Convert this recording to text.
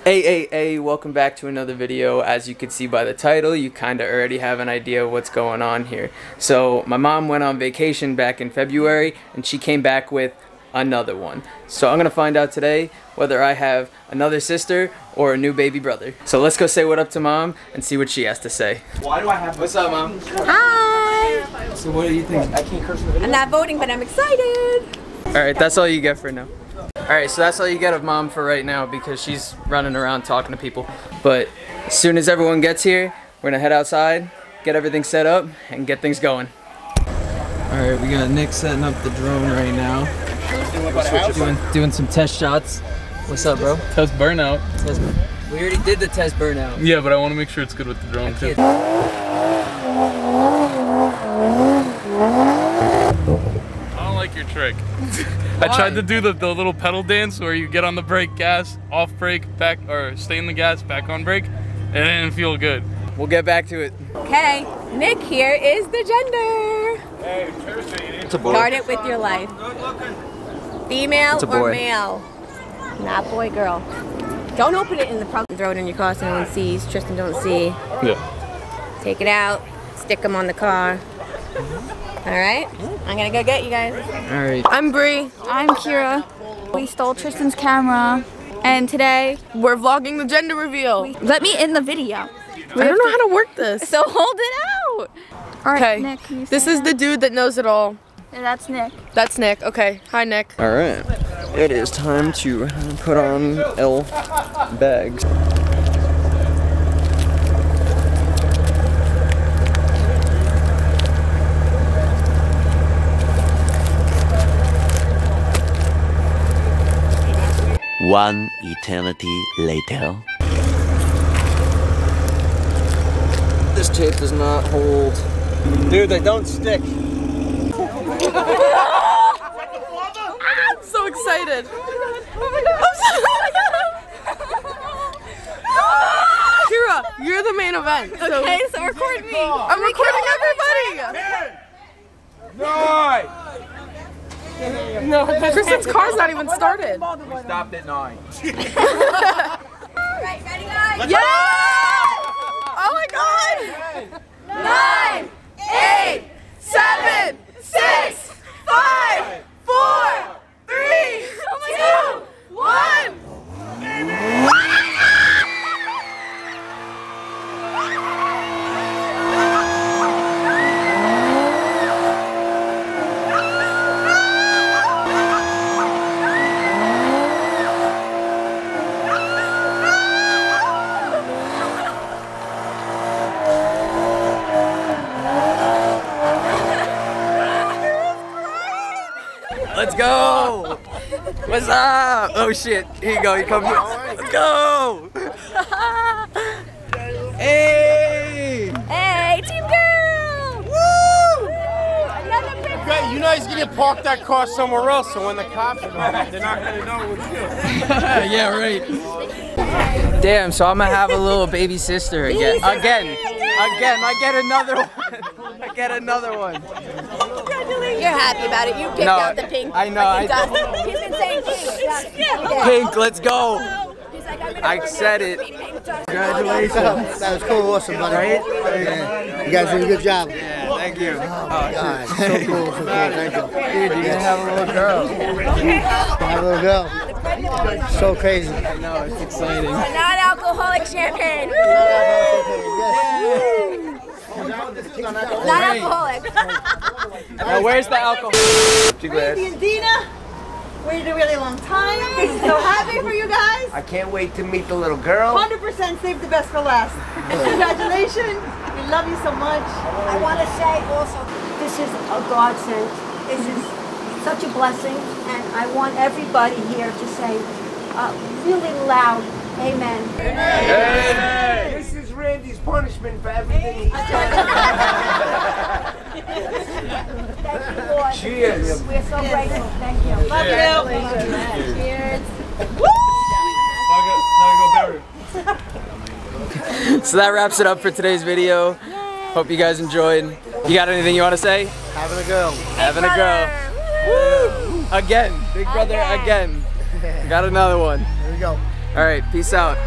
Hey, welcome back to another video. As you can see by the title, you kind of already have an idea of what's going on here. So my mom went on vacation back in February and she came back with another one. So I'm gonna find out today whether I have another sister or a new baby brother. So let's go say what up to mom and see what she has to say. Why do I have... What's up, mom? Hi! So what do you think? I can't curse in the video. I'm not voting, but I'm excited. Alright, that's all you get for now. Alright, so that's all you get of mom for right now because she's running around talking to people. But as soon as everyone gets here, we're gonna head outside, get everything set up, and get things going. Alright, we got Nick setting up the drone right now. Doing some test shots. What's up, bro? Test burnout. We already did the test burnout. Yeah, but I want to make sure it's good with the drone too. I don't like your trick. I tried to do the little pedal dance where you get on the brake, gas, off brake, back, or stay in the gas, back on brake, and it didn't feel good. We'll get back to it. Okay, Nick here is the gender. Hey, it's a boy. Guard it with your life. Female or male? Not boy, girl. Don't open it in the front. Throw it in your car so no one sees. Tristan don't see. Yeah. Take it out. Stick them on the car. Alright? I'm gonna go get you guys. Alright. I'm Bree. I'm Kira. We stole Tristan's camera. And today, we're vlogging the gender reveal. Let me in the video. I don't know how to work this. So hold it out. Alright, Okay, Nick, can you this is the dude that knows it all. Yeah, that's Nick. That's Nick. Okay, hi Nick. Alright. It is time to put on L bags. One eternity later. This tape does not hold. Dude, they don't stick. I'm so excited. Kira, you're the main event. Okay, so record me. I'm recording everybody. 9! No, Tristan's car's not even started. We stopped at 9. Right, ready guys? Yeah! Oh my god! 9, 8, 7, 6, 5, 4, 3, 2, 1. Let's go! What's up? Oh shit, here you go, you come here. Let's go! Hey! Hey, team girl! Woo! Another big You know he's gonna park that car somewhere else, so when the cops come, they're not gonna know what you. Yeah, right. Damn, so I'm gonna have a little baby sister again. Again, I get another one. I get another one. You're happy about it. You picked out the pink. I know. He's been saying pink. Pink, let's go. He's like, I'm I said it. Congratulations. That was cool, awesome, buddy. Right? Yeah. You guys did a good job. Yeah, thank you. Oh, God. So cool, so cool. Thank you. Dude, you're gonna have a little girl. Have a little girl. So crazy. I know, it's exciting. Non-alcoholic champagne. Non-alcoholic. Now, where's the alcohol? Randy and Dina, waited a really long time. So happy for you guys. I can't wait to meet the little girl. 100% save the best for last. Congratulations. We love you so much. I want to say also, this is a godsend. This is such a blessing, and I want everybody here to say really loud, amen. Hey. This is Randy's punishment for everything he's done. Thank you, Lord. Cheers. We're so grateful. Thank you. Love you. Cheers. So that wraps it up for today's video. Hope you guys enjoyed. You got anything you want to say? Having a girl. Having a girl. Woo! Again. Big brother again. Got another one. There we go. All right, peace out.